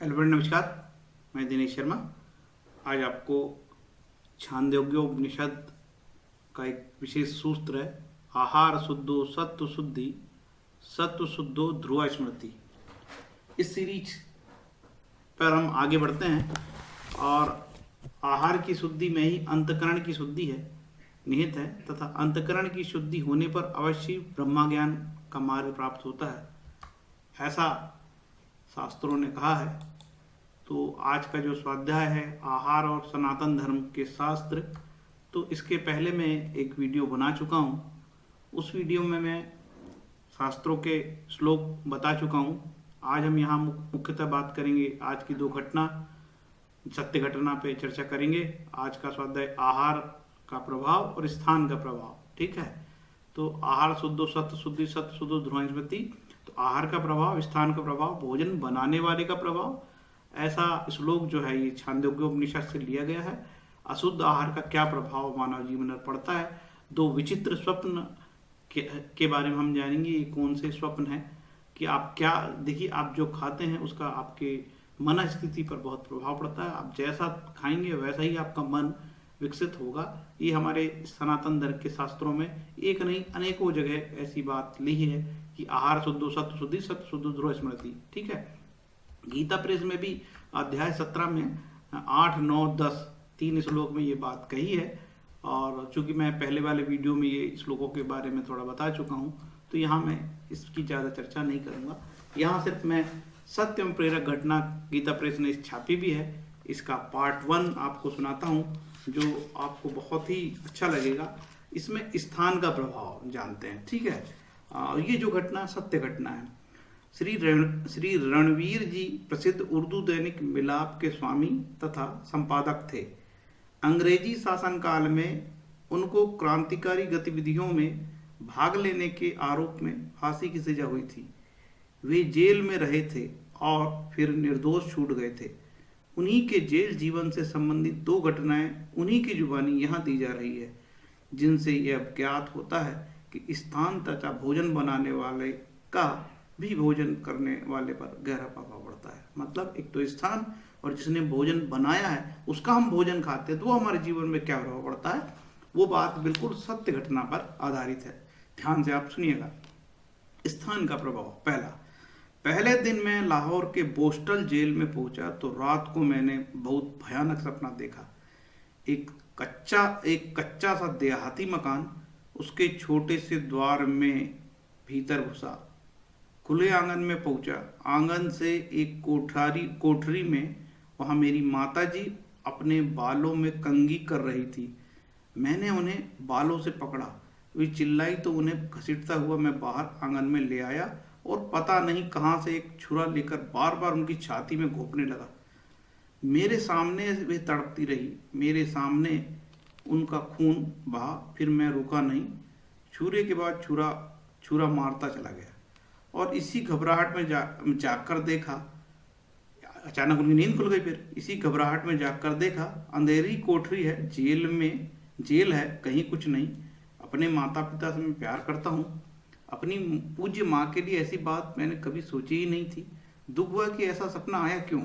Hello friend, नमस्कार। मैं दिनेश शर्मा। आज आपको छांदोग्योपनिषद का एक विशेष सूत्र है, आहार शुद्धो सत्व शुद्धि सत्व शुद्धो ध्रुव स्मृति। इस सीरीज पर हम आगे बढ़ते हैं और आहार की शुद्धि में ही अंतःकरण की शुद्धि है निहित है, तथा अंतःकरण की शुद्धि होने पर अवश्य ब्रह्मा ज्ञान का मार्ग प्राप्त होता है, ऐसा शास्त्रों ने कहा है। तो आज का जो स्वाध्याय है आहार और सनातन धर्म के शास्त्र, तो इसके पहले मैं एक वीडियो बना चुका हूँ। उस वीडियो में मैं शास्त्रों के श्लोक बता चुका हूँ। आज हम यहाँ मुख्यतः बात करेंगे आज की दो घटना, सत्य घटना पे चर्चा करेंगे। आज का स्वाध्याय आहार का प्रभाव और स्थान का प्रभाव, ठीक है। तो आहार शुद्धो सत्य शुद्धि सत्य शुद्धो ध्रुव स्मृति। तो आहार का प्रभाव, स्थान का प्रभाव, भोजन बनाने वाले का प्रभाव, ऐसा श्लोक जो है ये छांदोग्योपनिषद से लिया गया है। अशुद्ध आहार का क्या प्रभाव मानव जीवन पर पड़ता है। दो विचित्र स्वप्न के बारे में हम जानेंगे। ये कौन से स्वप्न है कि आप क्या देखिए, आप जो खाते हैं उसका आपके मन स्थिति पर बहुत प्रभाव पड़ता है। आप जैसा खाएंगे वैसा ही आपका मन विकसित होगा। ये हमारे सनातन धर्म के शास्त्रों में एक नहीं अनेकों जगह ऐसी बात लिखी है कि आहार शुद्धो सत्य शुद्धि सत्य शुद्धो ध्रुव स्मृति, ठीक है। गीता प्रेस में भी अध्याय 17 में 8, 9, 10 तीन श्लोक में ये बात कही है। और चूंकि मैं पहले वाले वीडियो में ये श्लोकों के बारे में थोड़ा बता चुका हूँ, तो यहाँ मैं इसकी ज़्यादा चर्चा नहीं करूँगा। यहाँ सिर्फ मैं सत्यम प्रेरक घटना, गीता प्रेस ने छापी भी है, इसका पार्ट 1 आपको सुनाता हूँ, जो आपको बहुत ही अच्छा लगेगा। इसमें स्थान का प्रभाव जानते हैं, ठीक है। ये जो घटना सत्य घटना है। श्री रणवीर जी प्रसिद्ध उर्दू दैनिक मिलाप के स्वामी तथा संपादक थे। अंग्रेजी शासनकाल में उनको क्रांतिकारी गतिविधियों में भाग लेने के आरोप में फांसी की सजा हुई थी। वे जेल में रहे थे और फिर निर्दोष छूट गए थे। उन्हीं के जेल जीवन से संबंधित दो घटनाएं उन्हीं की जुबानी यहाँ दी जा रही है, जिनसे यह ज्ञात होता है कि स्थान तथा भोजन बनाने वाले का भी भोजन करने वाले पर गहरा प्रभाव पड़ता है। मतलब एक तो स्थान और जिसने भोजन बनाया है उसका हम भोजन खाते हैं तो वो हमारे जीवन में क्या प्रभाव पड़ता है, वो बात बिल्कुल सत्य घटना पर आधारित है। ध्यान से आप सुनिएगा। स्थान का प्रभाव। पहले दिन मैं लाहौर के बोस्टल जेल में पहुंचा तो रात को मैंने बहुत भयानक सपना देखा। एक कच्चा सा देहाती मकान, उसके छोटे से द्वार में भीतर घुसा, खुले आंगन में पहुंचा। आंगन से एक कोठरी में वहाँ मेरी माताजी अपने बालों में कंघी कर रही थी। मैंने उन्हें बालों से पकड़ा, वे चिल्लाई तो उन्हें घसीटता हुआ मैं बाहर आंगन में ले आया और पता नहीं कहाँ से एक छुरा लेकर बार बार उनकी छाती में घोंपने लगा। मेरे सामने वे तड़पती रही, मेरे सामने उनका खून बहा, फिर मैं रुका नहीं। छुरे के बाद छुरा मारता चला गया और इसी घबराहट में जाकर देखा, अचानक उनकी नींद खुल गई। फिर इसी घबराहट में जाकर देखा, अंधेरी कोठरी है, जेल है, कहीं कुछ नहीं। अपने माता पिता से मैं प्यार करता हूँ। अपनी पूज्य माँ के लिए ऐसी बात मैंने कभी सोची ही नहीं थी। दुख हुआ कि ऐसा सपना आया क्यों।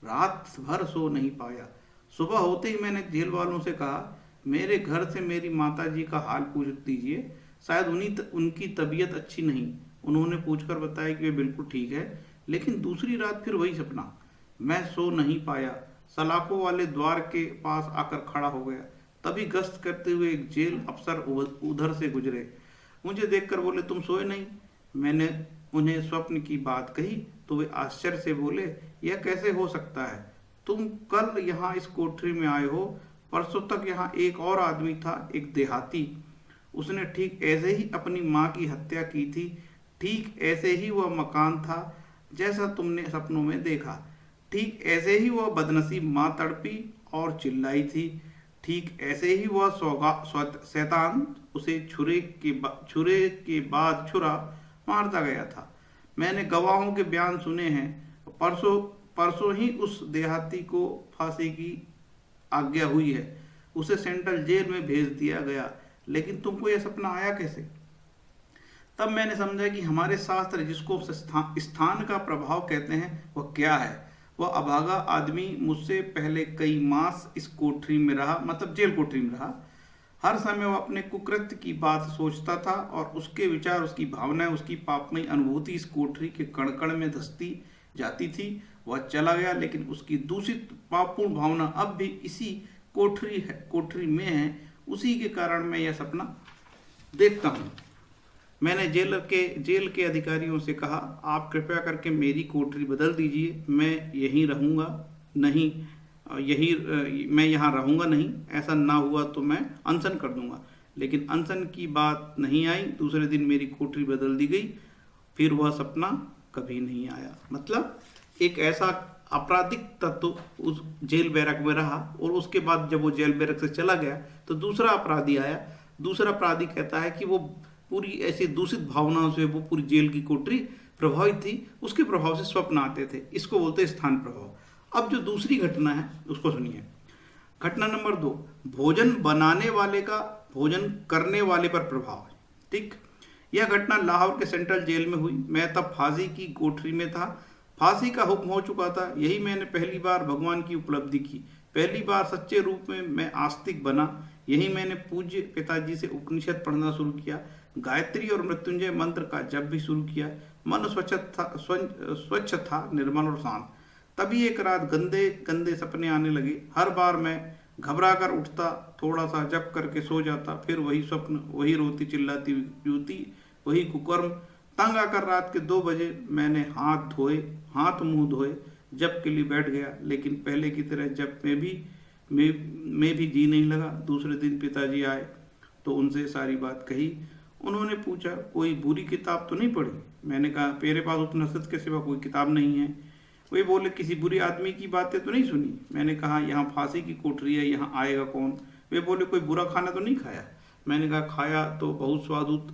रात भर सो नहीं पाया। सुबह होते ही मैंने जेल वालों से कहा, मेरे घर से मेरी माता जी का हाल पूछ दीजिए, शायद उनकी तबीयत अच्छी नहीं। उन्होंने पूछकर बताया कि वे बिल्कुल ठीक है। लेकिन दूसरी रात फिर वही सपना। मैं सो नहीं पाया। सलाखों वाले द्वार के पास आकर खड़ा हो गया। तभी गश्त करते हुए एक जेल अफसर उधर से गुजरे। मुझे देखकर बोले, तुम सोए नहीं। मैंने उन्हें स्वप्न की बात कही तो वे आश्चर्य से बोले, यह कैसे हो सकता है। तुम कल यहाँ इस कोठरी में आए हो, परसों तक यहाँ एक और आदमी था, एक देहाती। उसने ठीक ऐसे ही अपनी माँ की हत्या की थी। ठीक ऐसे ही वह मकान था जैसा तुमने सपनों में देखा। ठीक ऐसे ही वह बदनसीब माँ तड़पी और चिल्लाई थी। ठीक ऐसे ही वह शैतान उसे छुरे के बाद छुरा मारता गया था। मैंने गवाहों के बयान सुने हैं। परसों ही उस देहाती को फांसी की आज्ञा हुई है। उसे सेंट्रल जेल में भेज दिया गया। लेकिन तुमको यह सपना आया कैसे। तब मैंने समझा कि हमारे शास्त्र जिसको स्थान का प्रभाव कहते हैं वह क्या है। वह अभागा आदमी मुझसे पहले कई मास इस कोठरी में रहा, मतलब जेल कोठरी में रहा। हर समय वह अपने कुकृत्य की बात सोचता था और उसके विचार, उसकी भावनाएं, उसकी पापमयी अनुभूति इस कोठरी के कण कण में धंसती जाती थी। वह चला गया, लेकिन उसकी दूषित पापपूर्ण भावना अब भी इसी कोठरी में है। उसी के कारण मैं यह सपना देखता हूँ। मैंने जेल के अधिकारियों से कहा, आप कृपया करके मेरी कोठरी बदल दीजिए, मैं यहीं रहूँगा नहीं, मैं यहाँ रहूँगा नहीं। ऐसा ना हुआ तो मैं अनशन कर दूंगा। लेकिन अनशन की बात नहीं आई। दूसरे दिन मेरी कोठरी बदल दी गई। फिर वह सपना कभी नहीं आया। मतलब एक ऐसा आपराधिक तत्व उस जेल बैरक में रहा, और उसके बाद जब वो जेल बैरक से चला गया तो दूसरा अपराधी आया। दूसरा अपराधी कहता है कि वो पूरी ऐसी दूषित भावनाओं से वो पूरी जेल की कोठरी प्रभावित थी, उसके प्रभाव से स्वप्न आते थे। इसको बोलते हैं स्थान प्रभाव। अब जो दूसरी घटना है उसको सुनिए। घटना नंबर 2, भोजन बनाने वाले का भोजन करने वाले पर प्रभाव। ठीक, यह घटना लाहौर के सेंट्रल जेल में हुई। मैं तब फांसी की कोठरी में था। फांसी का हुक्म हो चुका था। यही मैंने पहली बार भगवान की उपलब्धि की। पहली बार सच्चे रूप में मैं आस्तिक बना। यही मैंने पूज्य पिताजी से उपनिषद पढ़ना शुरू किया, गायत्री और मृत्युंजय मंत्र का जप भी शुरू किया। मन स्वच्छ था, निर्मल और शांत। तभी एक रात गंदे गंदे सपने आने लगे। हर बार मैं घबरा कर उठता, थोड़ा सा जप करके सो जाता, फिर वही स्वप्न, वही रोती चिल्लाती युवती, वही कुकर्म। तंग आकर रात के 2 बजे मैंने हाथ मुंह धोए, जप के लिए बैठ गया। लेकिन पहले की तरह जप में भी जी नहीं लगा। दूसरे दिन पिताजी आए तो उनसे सारी बात कही। उन्होंने पूछा, कोई बुरी किताब तो नहीं पढ़ी? मैंने कहा, मेरे पास उपनिषद के सिवा कोई किताब नहीं है। वे बोले, किसी बुरी आदमी की बातें तो नहीं सुनी? मैंने कहा, यहाँ फांसी की कोठरी है, यहाँ आएगा कौन? वे बोले, कोई बुरा खाना तो नहीं खाया? मैंने कहा, खाया तो बहुत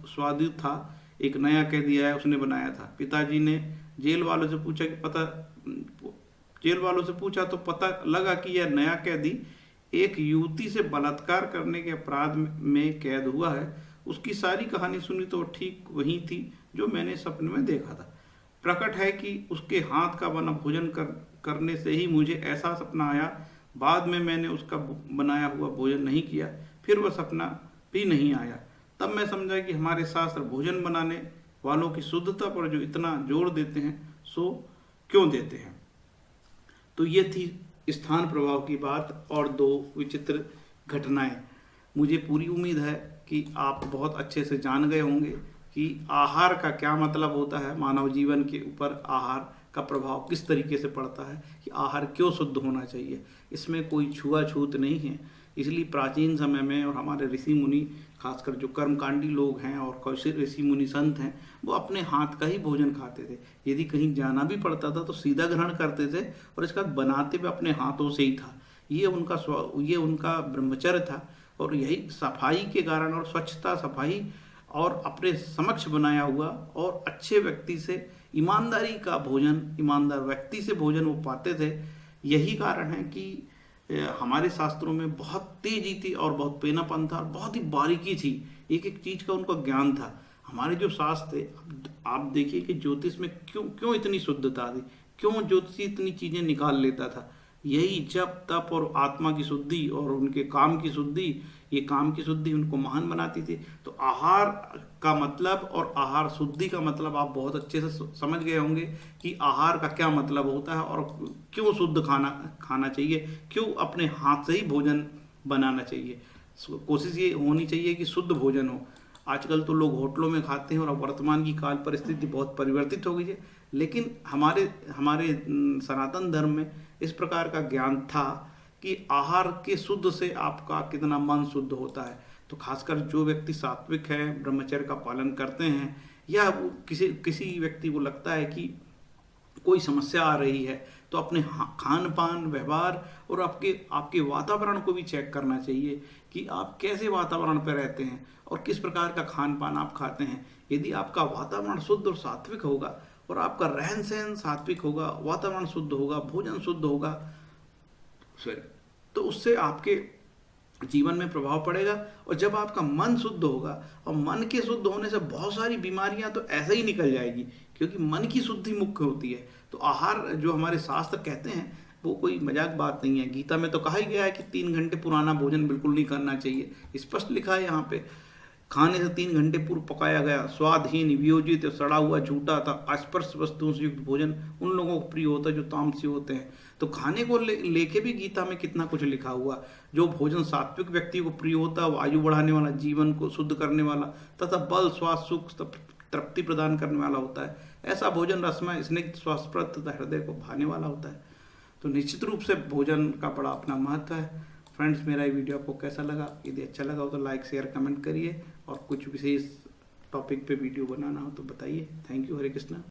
स्वादिष्ट था। एक नया कैदी आया, उसने बनाया था। पिताजी ने जेल वालों से पूछा तो पता लगा कि यह नया कैदी एक युवती से बलात्कार करने के अपराध में कैद हुआ है। उसकी सारी कहानी सुनी तो ठीक वही थी जो मैंने सपने में देखा था। प्रकट है कि उसके हाथ का बना भोजन करने से ही मुझे ऐसा सपना आया। बाद में मैंने उसका बनाया हुआ भोजन नहीं किया, फिर वह सपना भी नहीं आया। तब मैं समझा कि हमारे शास्त्र भोजन बनाने वालों की शुद्धता पर जो इतना जोर देते हैं, सो क्यों देते हैं। तो ये थी स्थान प्रभाव की बात और 2 विचित्र घटनाएं। मुझे पूरी उम्मीद है कि आप बहुत अच्छे से जान गए होंगे कि आहार का क्या मतलब होता है, मानव जीवन के ऊपर आहार का प्रभाव किस तरीके से पड़ता है, कि आहार क्यों शुद्ध होना चाहिए। इसमें कोई छुआछूत नहीं है। इसलिए प्राचीन समय में और हमारे ऋषि मुनि, खासकर जो कर्मकांडी लोग हैं और कौशल ऋषि मुनि संत हैं, वो अपने हाथ का ही भोजन खाते थे। यदि कहीं जाना भी पड़ता था तो सीधा ग्रहण करते थे, और इसका बनाते भी अपने हाथों से ही था। ये उनका ब्रह्मचर्य था। और यही सफाई के कारण, और स्वच्छता, सफाई और अपने समक्ष बनाया हुआ और अच्छे व्यक्ति से ईमानदारी का भोजन, ईमानदार व्यक्ति से भोजन वो पाते थे। यही कारण है कि हमारे शास्त्रों में बहुत तेजी थी और बहुत पेनापन था और बहुत ही बारीकी थी। एक एक चीज का उनका ज्ञान था। हमारे जो शास्त्र थे, आप देखिए कि ज्योतिष में क्यों इतनी शुद्धता थी, क्यों ज्योतिषी इतनी चीजें निकाल लेता था। यही जप तप और आत्मा की शुद्धि और उनके काम की शुद्धि, ये काम की शुद्धि उनको महान बनाती थी। तो आहार का मतलब और आहार शुद्धि का मतलब आप बहुत अच्छे से समझ गए होंगे कि आहार का क्या मतलब होता है और क्यों शुद्ध खाना चाहिए, क्यों अपने हाथ से ही भोजन बनाना चाहिए। कोशिश ये होनी चाहिए कि शुद्ध भोजन हो। आजकल तो लोग होटलों में खाते हैं और अब वर्तमान की काल परिस्थिति बहुत परिवर्तित हो गई है, लेकिन हमारे सनातन धर्म में इस प्रकार का ज्ञान था कि आहार के शुद्ध से आपका कितना मन शुद्ध होता है। तो खासकर जो व्यक्ति सात्विक है, ब्रह्मचर्य का पालन करते हैं, या किसी व्यक्ति को लगता है कि कोई समस्या आ रही है, तो अपने खान पान, व्यवहार और आपके वातावरण को भी चेक करना चाहिए कि आप कैसे वातावरण पर रहते हैं और किस प्रकार का खान पान आप खाते हैं। यदि आपका वातावरण शुद्ध और सात्विक होगा और आपका रहन सहन सात्विक होगा, वातावरण शुद्ध होगा, भोजन शुद्ध होगा, तो उससे आपके जीवन में प्रभाव पड़ेगा। और जब आपका मन शुद्ध होगा, और मन के शुद्ध होने से बहुत सारी बीमारियां तो ऐसे ही निकल जाएगी। क्योंकि मन की शुद्धि मुख्य होती है। तो आहार जो हमारे शास्त्र कहते हैं वो कोई मजाक बात नहीं है। गीता में तो कहा ही गया है कि 3 घंटे पुराना भोजन बिल्कुल नहीं करना चाहिए, स्पष्ट लिखा है यहाँ पे। खाने से 3 घंटे पूर्व पकाया गया स्वादहीन वियोजित सड़ा हुआ झूठा था अस्पर्श वस्तुओं से युक्त भोजन उन लोगों को प्रिय होता है जो तामसी होते हैं। तो खाने को लेके भी गीता में कितना कुछ लिखा हुआ। जो भोजन सात्विक व्यक्ति को प्रिय होता है वो आयु बढ़ाने वाला, जीवन को शुद्ध करने वाला तथा बल स्वास्थ्य सुख तृप्ति प्रदान करने वाला होता है। ऐसा भोजन रसमय स्निग्ध स्वास्थ्यप्रद तथा हृदय को भाने वाला होता है। तो निश्चित रूप से भोजन का बड़ा अपना महत्व है। फ्रेंड्स, मेरा ये वीडियो आपको कैसा लगा? यदि अच्छा लगा हो तो लाइक शेयर कमेंट करिए, और कुछ विशेष टॉपिक पे वीडियो बनाना हो तो बताइए। Thank you. हरे कृष्णा।